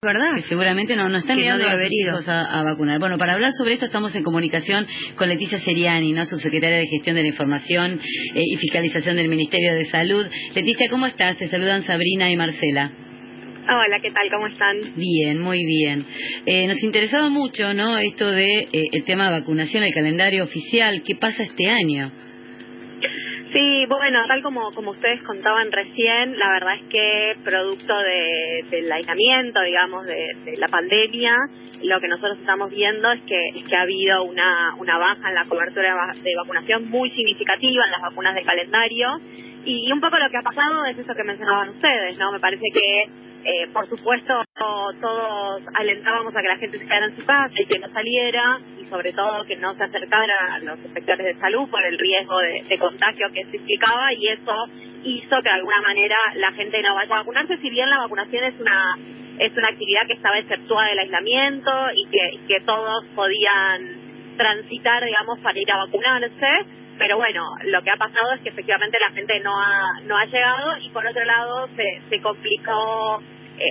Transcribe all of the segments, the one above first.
¿Verdad? Que seguramente no están Que no enviando debe a sus haber ido. hijos a vacunar. Bueno, para hablar sobre esto estamos en comunicación con Leticia Seriani, ¿no? Subsecretaria de Gestión de la Información y Fiscalización del Ministerio de Salud. Leticia, ¿cómo estás? Te saludan Sabrina y Marcela. Hola, ¿qué tal? ¿Cómo están? Bien, muy bien. Nos interesaba mucho, ¿no? Esto de el tema de vacunación, el calendario oficial. ¿Qué pasa este año? Sí, bueno, tal como ustedes contaban recién, la verdad es que producto del aislamiento, digamos, de la pandemia, lo que nosotros estamos viendo es que ha habido una baja en la cobertura de vacunación muy significativa en las vacunas de calendario, y un poco lo que ha pasado es eso que mencionaban ustedes, ¿no? Me parece que por supuesto, todos alentábamos a que la gente se quedara en su casa y que no saliera, y sobre todo que no se acercara a los sectores de salud por el riesgo de contagio que se implicaba, y eso hizo que de alguna manera la gente no vaya a vacunarse, si bien la vacunación es una actividad que estaba exceptuada del aislamiento y que todos podían transitar, digamos, para ir a vacunarse. Pero bueno, lo que ha pasado es que efectivamente la gente no ha llegado, y por otro lado se complicó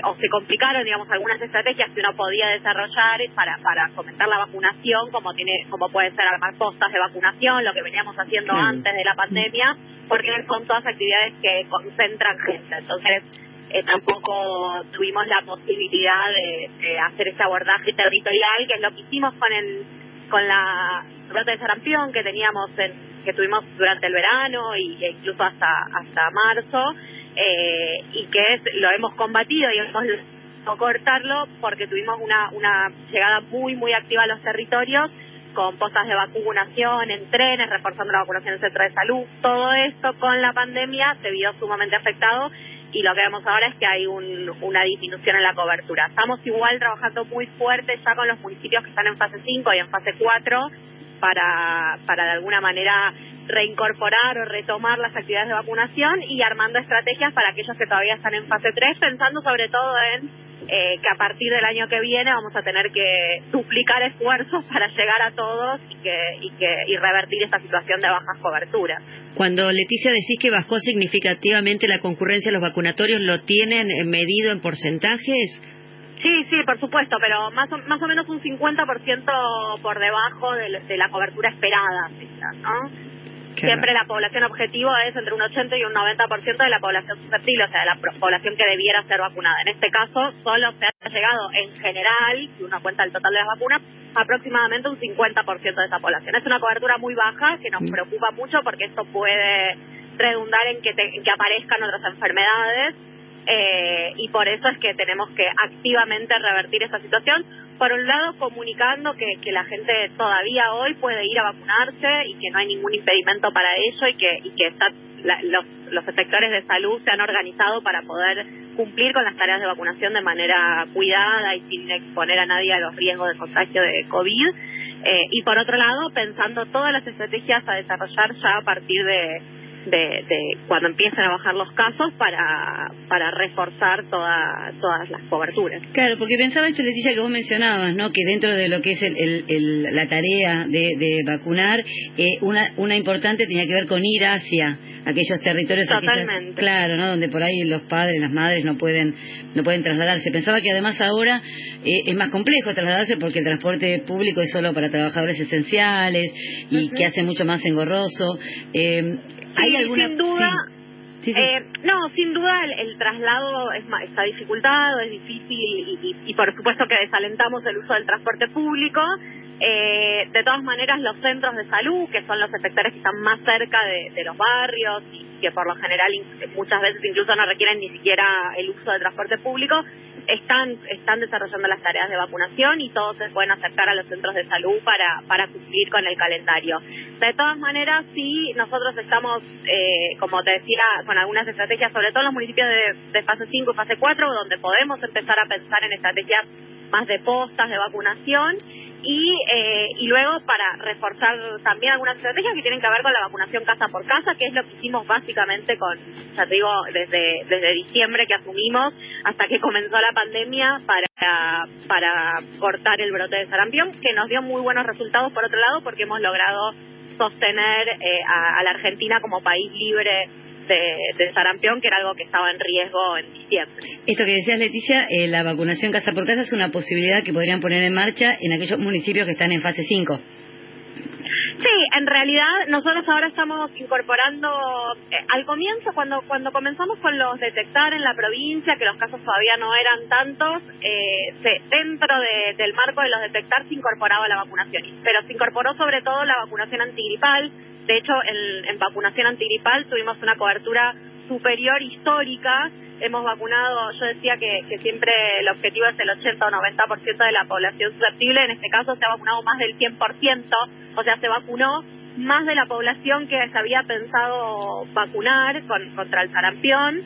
o se complicaron, digamos, algunas estrategias que uno podía desarrollar para fomentar la vacunación, como puede ser armar postas de vacunación, lo que veníamos haciendo antes de la pandemia, porque son todas actividades que concentran gente. Entonces tampoco tuvimos la posibilidad de hacer ese abordaje territorial, que es lo que hicimos con la brote de sarampión que tuvimos durante el verano e incluso hasta marzo, y que lo hemos combatido y hemos logrado cortarlo porque tuvimos una llegada muy muy activa a los territorios, con postas de vacunación en trenes, reforzando la vacunación en centros de salud. Todo esto con la pandemia se vio sumamente afectado, y lo que vemos ahora es que hay una disminución en la cobertura. Estamos igual trabajando muy fuerte ya con los municipios que están en fase 5 y en fase 4 para de alguna manera reincorporar o retomar las actividades de vacunación, y armando estrategias para aquellos que todavía están en fase 3, pensando sobre todo en que a partir del año que viene vamos a tener que duplicar esfuerzos para llegar a todos y revertir esta situación de bajas coberturas. Cuando, Leticia, decís que bajó significativamente la concurrencia a los vacunatorios, ¿lo tienen medido en porcentajes? Sí, por supuesto, pero más o menos un 50% por debajo de la cobertura esperada, ¿no? Siempre la población objetivo es entre un 80 y un 90% de la población susceptible, o sea, de la población que debiera ser vacunada. En este caso, solo se ha llegado en general, si uno cuenta el total de las vacunas, aproximadamente un 50% de esa población. Es una cobertura muy baja que nos preocupa mucho, porque esto puede redundar en que aparezcan otras enfermedades, y por eso es que tenemos que activamente revertir esta situación. Por un lado, comunicando que la gente todavía hoy puede ir a vacunarse y que no hay ningún impedimento para ello, y que los sectores de salud se han organizado para poder cumplir con las tareas de vacunación de manera cuidada y sin exponer a nadie a los riesgos de contagio de COVID. Y por otro lado, pensando todas las estrategias a desarrollar ya a partir de cuando empiecen a bajar los casos para reforzar todas las coberturas. Claro, porque pensaba esto, Leticia, que vos mencionabas, ¿no? Que dentro de lo que es la tarea de vacunar, una importante tenía que ver con ir hacia aquellos territorios. Totalmente. Claro, ¿no? Donde por ahí los padres, las madres no pueden trasladarse. Pensaba que además ahora es más complejo trasladarse, porque el transporte público es solo para trabajadores esenciales y que hace mucho más engorroso. ¿Hay alguna? Sin duda. Sí. No, sin duda el traslado está dificultado, es difícil, y por supuesto que desalentamos el uso del transporte público. De todas maneras, los centros de salud, que son los sectores que están más cerca de los barrios y que por lo general muchas veces incluso no requieren ni siquiera el uso del transporte público, están desarrollando las tareas de vacunación, y todos se pueden acercar a los centros de salud para cumplir con el calendario. De todas maneras, sí, nosotros estamos, como te decía, con algunas estrategias, sobre todo en los municipios de fase 5 y fase 4, donde podemos empezar a pensar en estrategias más de postas de vacunación, y luego para reforzar también algunas estrategias que tienen que ver con la vacunación casa por casa, que es lo que hicimos básicamente ya te digo, desde diciembre que asumimos hasta que comenzó la pandemia, para cortar el brote de sarampión, que nos dio muy buenos resultados por otro lado, porque hemos logrado sostener a la Argentina como país libre de sarampión, que era algo que estaba en riesgo en diciembre. Esto que decías, Leticia, la vacunación casa por casa es una posibilidad que podrían poner en marcha en aquellos municipios que están en fase 5. Sí, en realidad nosotros ahora estamos incorporando, al comienzo cuando comenzamos con los detectar en la provincia, que los casos todavía no eran tantos, dentro del marco de los detectar se incorporaba la vacunación, pero se incorporó sobre todo la vacunación antigripal. De hecho, en vacunación antigripal tuvimos una cobertura superior histórica. Hemos vacunado, yo decía que siempre el objetivo es el 80 o 90% de la población susceptible. En este caso se ha vacunado más del 100%, o sea, se vacunó más de la población que se había pensado vacunar contra el sarampión,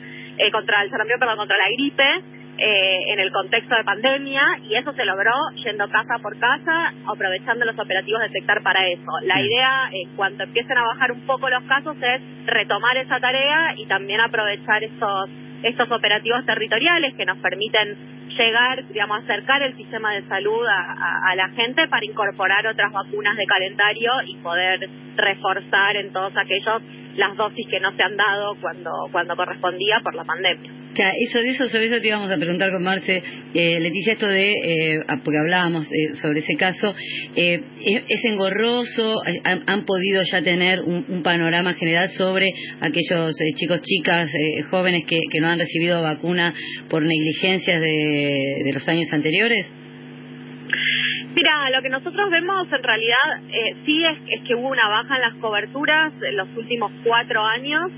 contra la gripe, en el contexto de pandemia, y eso se logró yendo casa por casa, aprovechando los operativos de detectar para eso. La idea, cuando empiecen a bajar un poco los casos, es retomar esa tarea y también aprovechar estos operativos territoriales que nos permiten llegar, digamos, acercar el sistema de salud a la gente para incorporar otras vacunas de calendario y poder reforzar en todos aquellos las dosis que no se han dado cuando correspondía por la pandemia. Ya, sobre eso te íbamos a preguntar con Marce, Leticia, esto porque hablábamos sobre ese caso, ¿es engorroso? ¿Han podido ya tener un panorama general sobre aquellos chicos, chicas, jóvenes que no han recibido vacuna por negligencias de los años anteriores? Mira, lo que nosotros vemos en realidad sí es que hubo una baja en las coberturas en los últimos 4 años,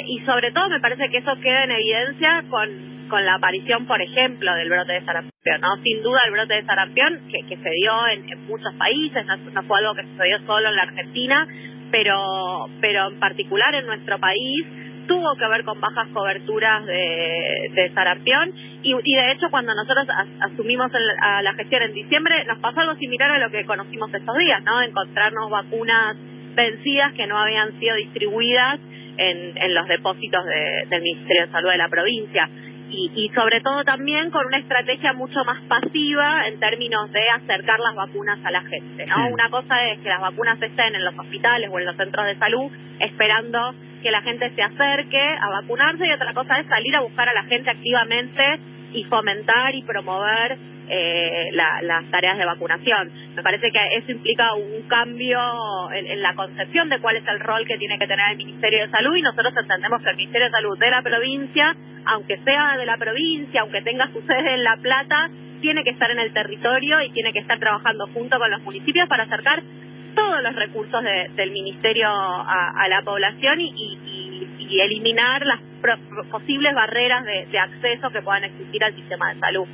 y sobre todo me parece que eso queda en evidencia con la aparición, por ejemplo, del brote de sarampión, ¿no? Sin duda el brote de sarampión que se dio en muchos países, no fue algo que sucedió solo en la Argentina, pero en particular en nuestro país tuvo que ver con bajas coberturas de sarampión, y de hecho cuando nosotros asumimos a la gestión en diciembre nos pasó algo similar a lo que conocimos estos días, ¿no? Encontrarnos vacunas vencidas que no habían sido distribuidas en los depósitos del Ministerio de Salud de la provincia, y sobre todo también con una estrategia mucho más pasiva en términos de acercar las vacunas a la gente, ¿no? Sí. Una cosa es que las vacunas estén en los hospitales o en los centros de salud esperando que la gente se acerque a vacunarse, y otra cosa es salir a buscar a la gente activamente y fomentar y promover las tareas de vacunación. Me parece que eso implica un cambio en la concepción de cuál es el rol que tiene que tener el Ministerio de Salud, y nosotros entendemos que el Ministerio de Salud de la provincia, aunque sea de la provincia, aunque tenga su sede en La Plata, tiene que estar en el territorio y tiene que estar trabajando junto con los municipios para acercar todos los recursos del Ministerio a la población y eliminar las posibles barreras de acceso que puedan existir al sistema de salud.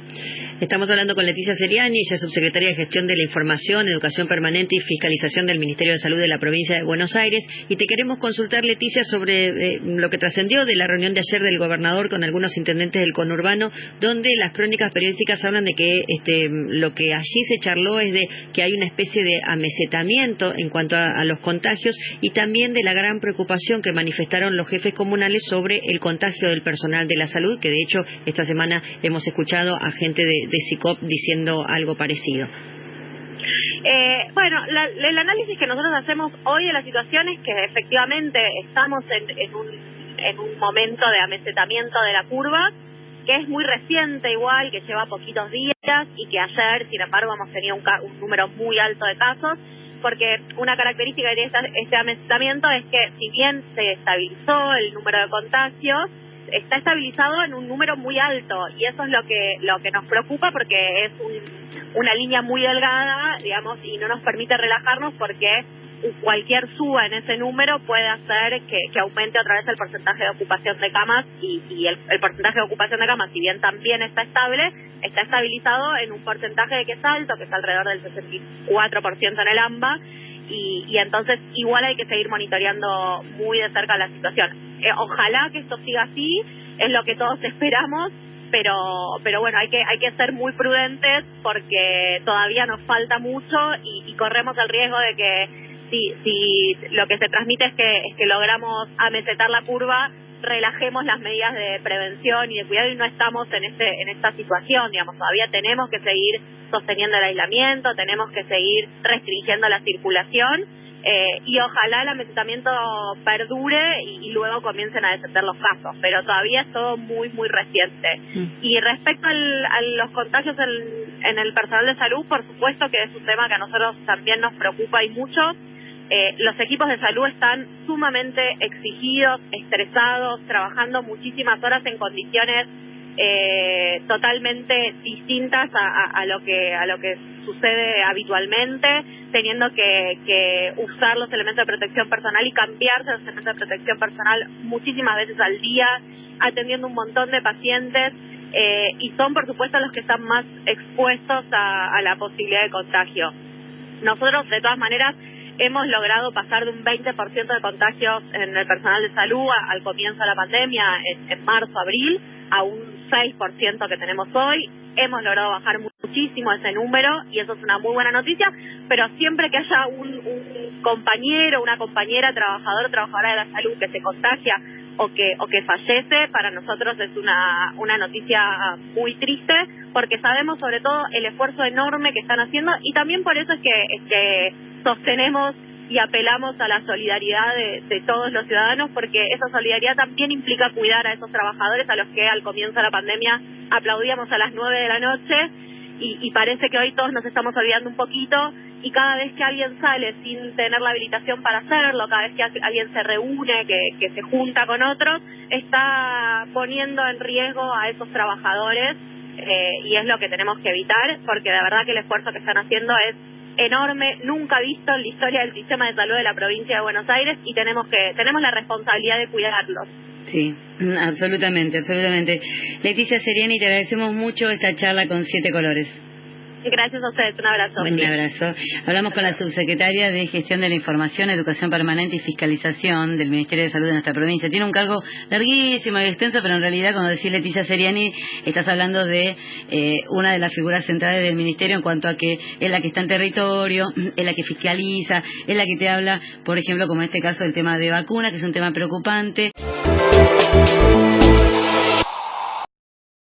Estamos hablando con Leticia Seriani, ella es subsecretaria de Gestión de la Información, Educación Permanente y Fiscalización del Ministerio de Salud de la Provincia de Buenos Aires, y te queremos consultar, Leticia, sobre lo que trascendió de la reunión de ayer del gobernador con algunos intendentes del conurbano, donde las crónicas periodísticas hablan de que lo que allí se charló es de que hay una especie de amesetamiento en cuanto a los contagios, y también de la gran preocupación que manifestaron los jefes comunales sobre el contagio del personal de la salud, que de hecho esta semana hemos escuchado a gente de SICOP diciendo algo parecido. Bueno, el análisis que nosotros hacemos hoy de la situación es que efectivamente estamos en un momento de amesetamiento de la curva, que es muy reciente igual, que lleva poquitos días, y que ayer, sin embargo, hemos tenido un número muy alto de casos, porque una característica de este amesetamiento es que si bien se estabilizó el número de contagios, está estabilizado en un número muy alto, y eso es lo que nos preocupa, porque es una línea muy delgada, digamos, y no nos permite relajarnos, porque cualquier suba en ese número puede hacer que aumente otra vez el porcentaje de ocupación de camas, y el porcentaje de ocupación de camas, si bien también está estable, está estabilizado en un porcentaje que es alto, que es alrededor del 64% en el AMBA, y entonces igual hay que seguir monitoreando muy de cerca la situación. Ojalá que esto siga así, es lo que todos esperamos, pero bueno, hay que ser muy prudentes, porque todavía nos falta mucho, y corremos el riesgo de que si lo que se transmite es que logramos amesetar la curva, relajemos las medidas de prevención y de cuidado, y no estamos en esta situación, digamos. Todavía tenemos que seguir sosteniendo el aislamiento, tenemos que seguir restringiendo la circulación, y ojalá el amesetamiento perdure y luego comiencen a descender los casos, pero todavía es todo muy, muy reciente. Y respecto a los contagios en el personal de salud, por supuesto que es un tema que a nosotros también nos preocupa y mucho. Los equipos de salud están sumamente exigidos, estresados, trabajando muchísimas horas en condiciones totalmente distintas a lo que sucede habitualmente, teniendo que usar los elementos de protección personal y cambiarse los elementos de protección personal muchísimas veces al día, atendiendo un montón de pacientes, y son por supuesto los que están más expuestos a la posibilidad de contagio. Nosotros de todas maneras hemos logrado pasar de un 20% de contagios en el personal de salud al comienzo de la pandemia, en marzo, abril, a un 6% que tenemos hoy. Hemos logrado bajar muchísimo ese número y eso es una muy buena noticia, pero siempre que haya un compañero, una compañera, trabajador o trabajadora de la salud que se contagia o que fallece, para nosotros es una noticia muy triste, porque sabemos sobre todo el esfuerzo enorme que están haciendo, y también por eso es que sostenemos y apelamos a la solidaridad de todos los ciudadanos, porque esa solidaridad también implica cuidar a esos trabajadores a los que al comienzo de la pandemia aplaudíamos a las 9 de la noche, y parece que hoy todos nos estamos olvidando un poquito, y cada vez que alguien sale sin tener la habilitación para hacerlo, cada vez que alguien se reúne, que se junta con otros, está poniendo en riesgo a esos trabajadores, y es lo que tenemos que evitar, porque de verdad que el esfuerzo que están haciendo es enorme, nunca visto en la historia del sistema de salud de la provincia de Buenos Aires, y tenemos la responsabilidad de cuidarlos. Sí, absolutamente. Leticia Seriani, te agradecemos mucho esta charla con 7 colores. Gracias a ustedes, un abrazo. Un abrazo. Hablamos con la subsecretaria de Gestión de la Información, Educación Permanente y Fiscalización del Ministerio de Salud de nuestra provincia. Tiene un cargo larguísimo y extenso, pero en realidad cuando decís Leticia Seriani estás hablando de una de las figuras centrales del Ministerio en cuanto a que es la que está en territorio, es la que fiscaliza, es la que te habla, por ejemplo, como en este caso, del tema de vacunas, que es un tema preocupante.